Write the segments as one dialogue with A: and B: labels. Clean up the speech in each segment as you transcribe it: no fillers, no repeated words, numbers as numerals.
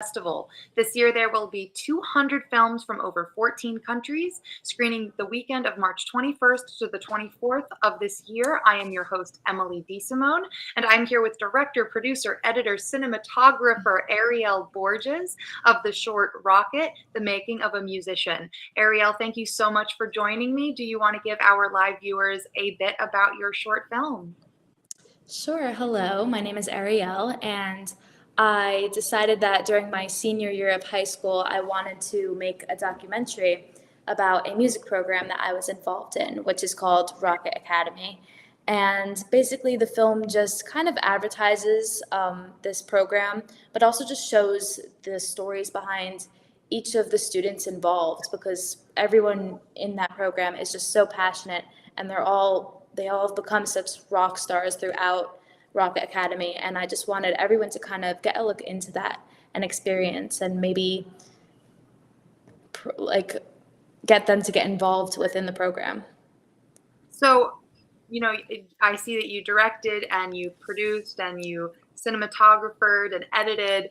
A: Festival. This year, there will be 200 films from over 14 countries screening the weekend of March 21st to the 24th of this year. I am your host, Emily DeSimone, and I'm here with director, producer, editor, cinematographer Ariel Borges of the short Rocket, The Making of a Musician. Ariel, thank you so much for joining me. Do you want to give our live viewers a bit about your short film?
B: Sure. Hello, my name is Ariel, and I decided that during my senior year of high school, I wanted to make a documentary about a music program that I was involved in, which is called ROCKIT Academy. And basically, the film just kind of advertises this program, but also just shows the stories behind each of the students involved, because everyone in that program is just so passionate, and they all have become such rock stars throughout ROCKIT Academy. And I just wanted everyone to kind of get a look into that and experience, and maybe get them to get involved within the program.
A: So, I see that you directed and you produced and you cinematographed and edited.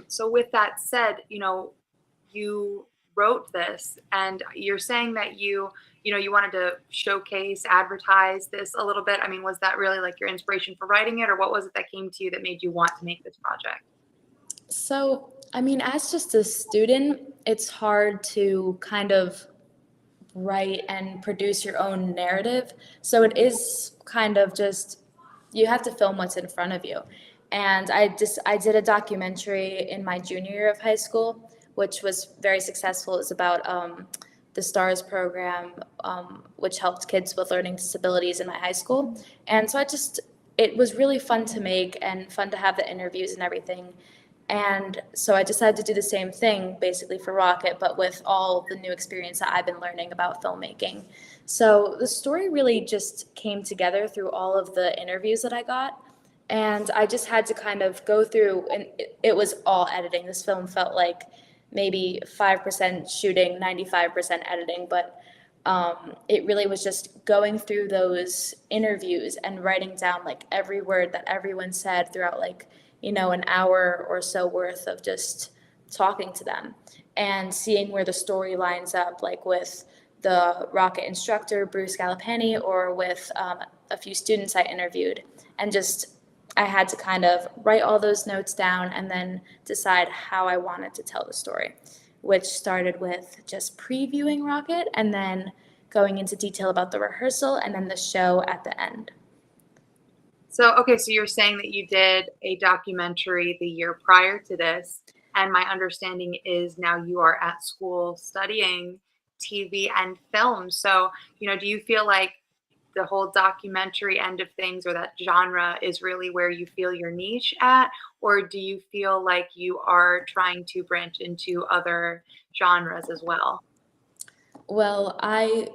A: So with that said, you wrote this and you're saying that you wanted to showcase, advertise this a little bit. I mean, was that really like your inspiration for writing it, or what was it that came to you that made you want to make this project?
B: So, I mean, as just a student, it's hard to kind of write and produce your own narrative. So it is kind of just, you have to film what's in front of you. And I did a documentary in my junior year of high school, which was very successful. It was about the STARS program, which helped kids with learning disabilities in my high school. And so it was really fun to make and fun to have the interviews and everything. And so I decided to do the same thing basically for Rocket, but with all the new experience that I've been learning about filmmaking. So the story really just came together through all of the interviews that I got. And I just had to kind of go through, and it was all editing. This film felt like maybe 5% shooting, 95% editing, but it really was just going through those interviews and writing down like every word that everyone said throughout an hour or so worth of just talking to them and seeing where the story lines up, like with the Rocket instructor, Bruce Gallipanti, or with a few students I interviewed. And just, I had to kind of write all those notes down and then decide how I wanted to tell the story, which started with just previewing Rocket and then going into detail about the rehearsal and then the show at the end.
A: So, okay, so you're saying that you did a documentary the year prior to this, and my understanding is now you are at school studying TV and film. So, do you feel like the whole documentary end of things, or that genre, is really where you feel your niche at? Or do you feel like you are trying to branch into other genres as well?
B: Well, I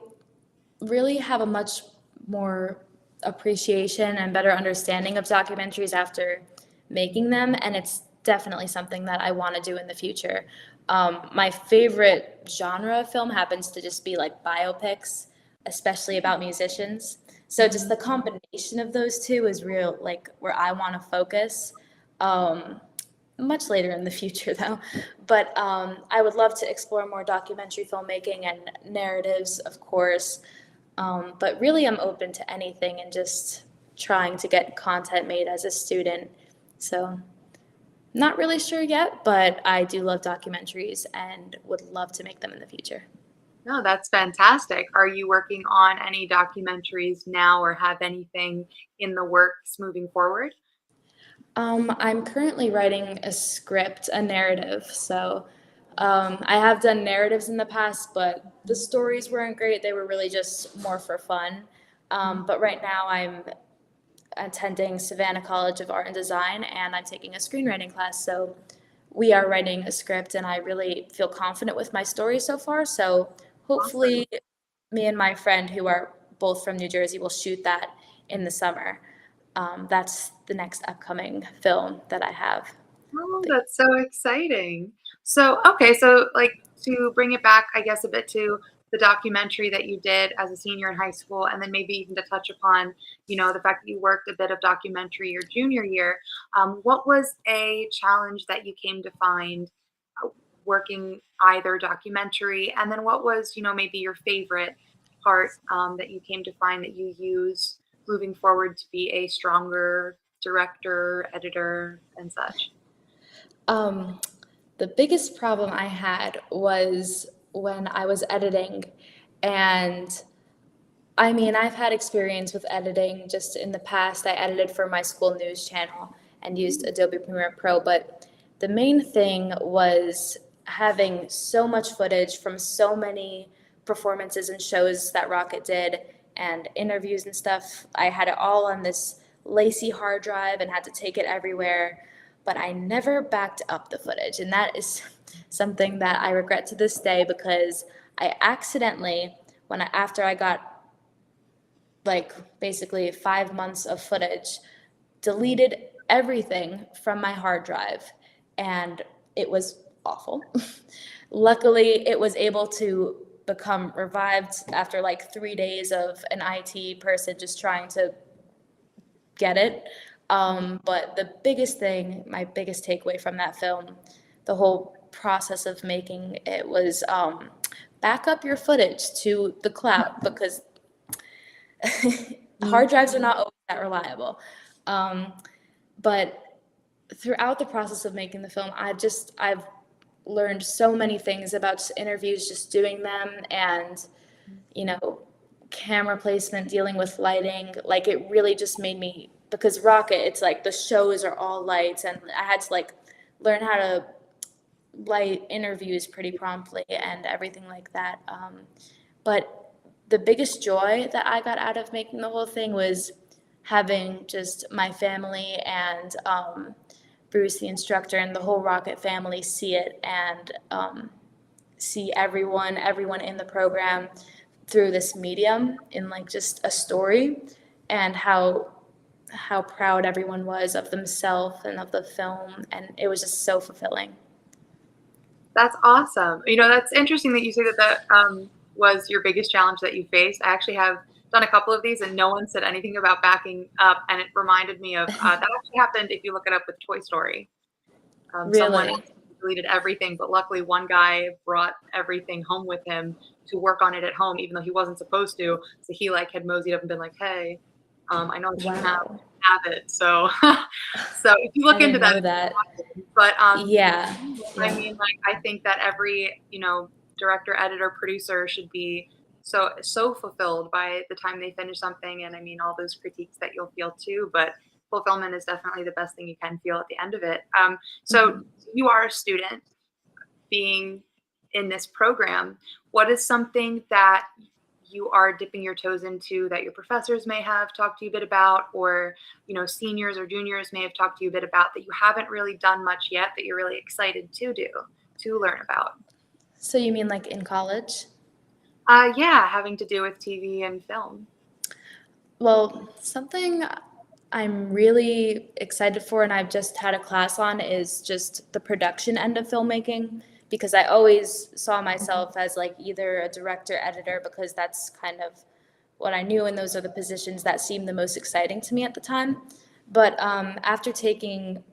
B: really have a much more appreciation and better understanding of documentaries after making them, and it's definitely something that I want to do in the future. My favorite genre of film happens to just be like biopics, especially about musicians. So just the combination of those two is real, like where I want to focus. Much later in the future, though. But I would love to explore more documentary filmmaking and narratives, of course. But really, I'm open to anything and just trying to get content made as a student. So, not really sure yet, but I do love documentaries and would love to make them in the future.
A: No, that's fantastic. Are you working on any documentaries now, or have anything in the works moving forward?
B: I'm currently writing a script, a narrative. So I have done narratives in the past, but the stories weren't great. They were really just more for fun. But right now I'm attending Savannah College of Art and Design, and I'm taking a screenwriting class. So we are writing a script, and I really feel confident with my story so far. So hopefully, me and my friend, who are both from New Jersey, will shoot that in the summer. That's the next upcoming film that I have.
A: Oh, that's so exciting. So, okay, so like to bring it back, I guess, a bit to the documentary that you did as a senior in high school, and then maybe even to touch upon, the fact that you worked a bit of documentary your junior year. What was a challenge that you came to find working either documentary, and then what was, maybe your favorite part that you came to find that you use moving forward to be a stronger director, editor, and such?
B: Um, the biggest problem I had was when I was editing, and I mean, I've had experience with editing just in the past. I edited for my school news channel and used Adobe Premiere Pro, but the main thing was having so much footage from so many performances and shows that ROCKIT did and interviews and stuff. I had it all on this lacy hard drive and had to take it everywhere, but I never backed up the footage. And that is something that I regret to this day because I accidentally, after I got like basically 5 months of footage, deleted everything from my hard drive, and it was awful. Luckily, it was able to become revived after like 3 days of an IT person just trying to get it. But the biggest thing, my biggest takeaway from that film, the whole process of making it was back up your footage to the cloud because hard drives are not always that reliable. But throughout the process of making the film, I've learned so many things about just interviews, just doing them, and camera placement, dealing with lighting. Like it really just made me, because ROCKIT, it's like the shows are all lights, and I had to like learn how to light interviews pretty promptly and everything like that. But the biggest joy that I got out of making the whole thing was having just my family and Bruce, the instructor, and the whole ROCKIT family see it and see everyone in the program through this medium in like just a story, and how proud everyone was of themselves and of the film, and it was just so fulfilling.
A: That's awesome. That's interesting that you say that was your biggest challenge that you faced. I actually have done a couple of these, and no one said anything about backing up, and it reminded me of that actually happened if you look it up with Toy Story. Someone
B: Really?
A: deleted everything, but luckily one guy brought everything home with him to work on it at home, even though he wasn't supposed to. So he like had moseyed up and been like, "Hey, I know that you
B: Wow.
A: have it." So, so if you
B: I
A: look into
B: didn't
A: that,
B: know that.
A: but
B: Yeah.
A: I
B: Yeah.
A: mean, like I think that every director, editor, producer should be so fulfilled by the time they finish something, and I mean all those critiques that you'll feel too, but fulfillment is definitely the best thing you can feel at the end of it. So you are a student being in this program. What is something that you are dipping your toes into that your professors may have talked to you a bit about, or seniors or juniors may have talked to you a bit about that you haven't really done much yet that you're really excited to learn about?
B: So you mean like in college?
A: Yeah, having to do with TV and film.
B: Well, something I'm really excited for, and I've just had a class on, is just the production end of filmmaking, because I always saw myself as like either a director, editor, because that's kind of what I knew, and those are the positions that seemed the most exciting to me at the time. But after taking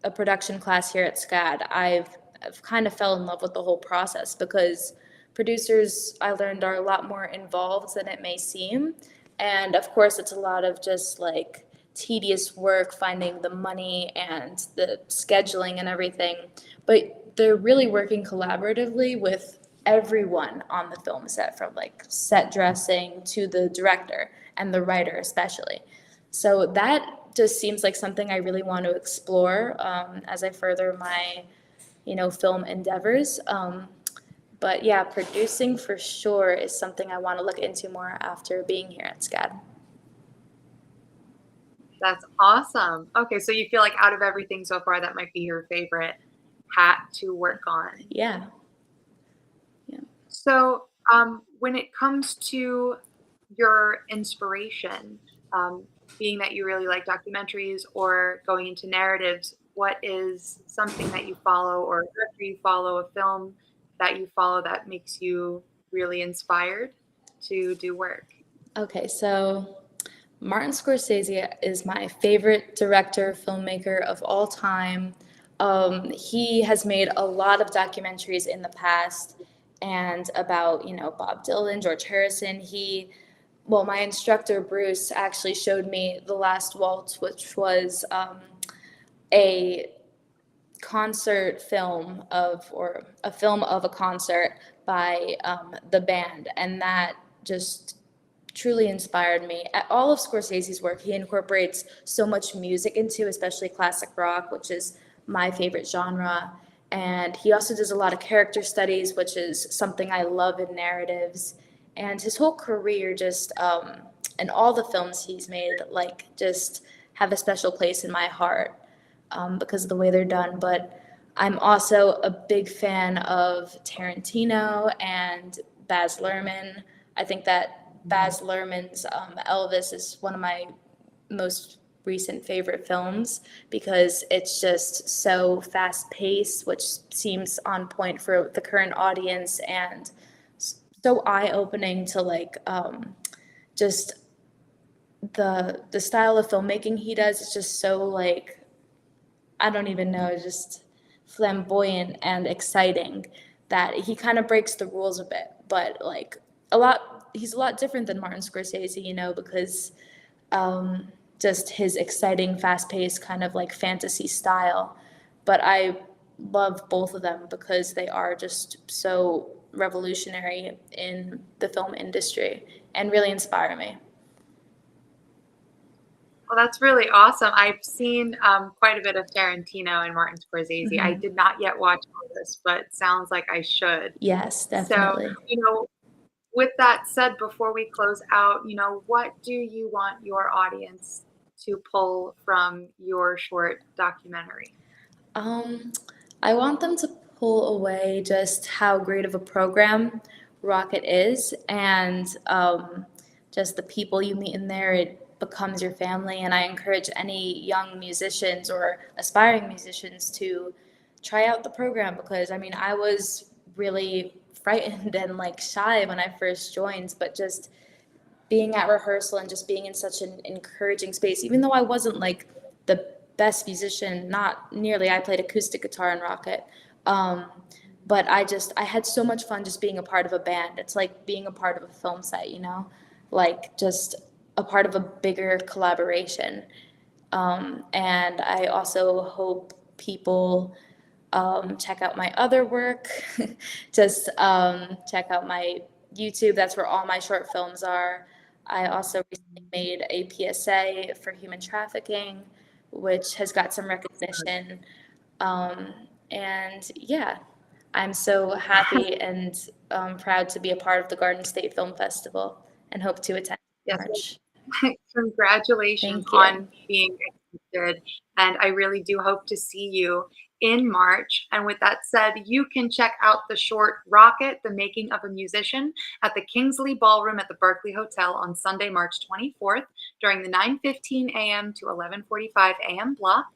B: a production class here at SCAD, I've kind of fell in love with the whole process, because producers, I learned, are a lot more involved than it may seem. And of course, it's a lot of just like tedious work, finding the money and the scheduling and everything. But they're really working collaboratively with everyone on the film set, from like set dressing to the director and the writer especially. So that just seems like something I really want to explore as I further my, film endeavors. But yeah, producing for sure is something I want to look into more after being here at SCAD.
A: That's awesome. Okay, so you feel like out of everything so far, that might be your favorite hat to work on.
B: Yeah. Yeah.
A: So, when it comes to your inspiration, being that you really like documentaries or going into narratives, what is something that you follow, or a director you follow, a film that you follow that makes you really inspired to do work?
B: Okay, so Martin Scorsese is my favorite director, filmmaker of all time. He has made a lot of documentaries in the past and about, Bob Dylan, George Harrison. My instructor, Bruce, actually showed me The Last Waltz, which was a concert film or a film of a concert by the band, and that just truly inspired me. At all of Scorsese's work, he incorporates so much music into, especially classic rock, which is my favorite genre. And he also does a lot of character studies, which is something I love in narratives. And his whole career, just and all the films he's made, like just have a special place in my heart because of the way they're done. But I'm also a big fan of Tarantino and Baz Luhrmann. I think that Baz Luhrmann's Elvis is one of my most recent favorite films because it's just so fast paced, which seems on point for the current audience, and so eye opening to just the style of filmmaking he does is just so I don't even know, just flamboyant and exciting that he kind of breaks the rules a bit, but he's a lot different than Martin Scorsese, because just his exciting, fast-paced kind of fantasy style. But I love both of them because they are just so revolutionary in the film industry and really inspire me.
A: Well, that's really awesome. I've seen quite a bit of Tarantino and Martin Scorsese. I did not yet watch all this, but sounds like I should.
B: Yes,
A: So,
B: definitely.
A: with that said, before we close out, what do you want your audience to pull from your short documentary?
B: I want them to pull away just how great of a program ROCKIT is, and just the people you meet in there. It becomes your family, and I encourage any young musicians or aspiring musicians to try out the program because I was really frightened and shy when I first joined, but just being at rehearsal and just being in such an encouraging space, even though I wasn't the best musician, not nearly. I played acoustic guitar in ROCKIT. But I had so much fun just being a part of a band. It's like being a part of a film set, just a part of a bigger collaboration. And I also hope people check out my other work. Just check out my YouTube. That's where all my short films are. I also recently made a PSA for human trafficking, which has got some recognition. And yeah, I'm so happy and proud to be a part of the Garden State Film Festival and hope to attend in
A: Yes,
B: March.
A: congratulations
B: Thank you.
A: on being accepted. And I really do hope to see you in March. And with that said, you can check out the short ROCKIT, The Making of a Musician, at the Kingsley Ballroom at the Berkeley Hotel on Sunday, March 24th during the 9:15 a.m. to 11:45 a.m. block.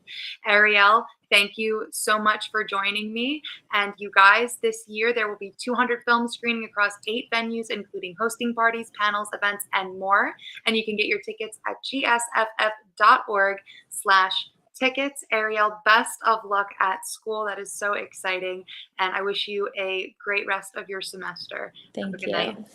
A: Ariel, thank you so much for joining me. And you guys, this year there will be 200 films screening across 8 venues, including hosting parties, panels, events, and more. And you can get your tickets at gsff.org/tickets. Ariel, best of luck at school. That is so exciting. And I wish you a great rest of your semester. Have a
B: Thank
A: good night.
B: you.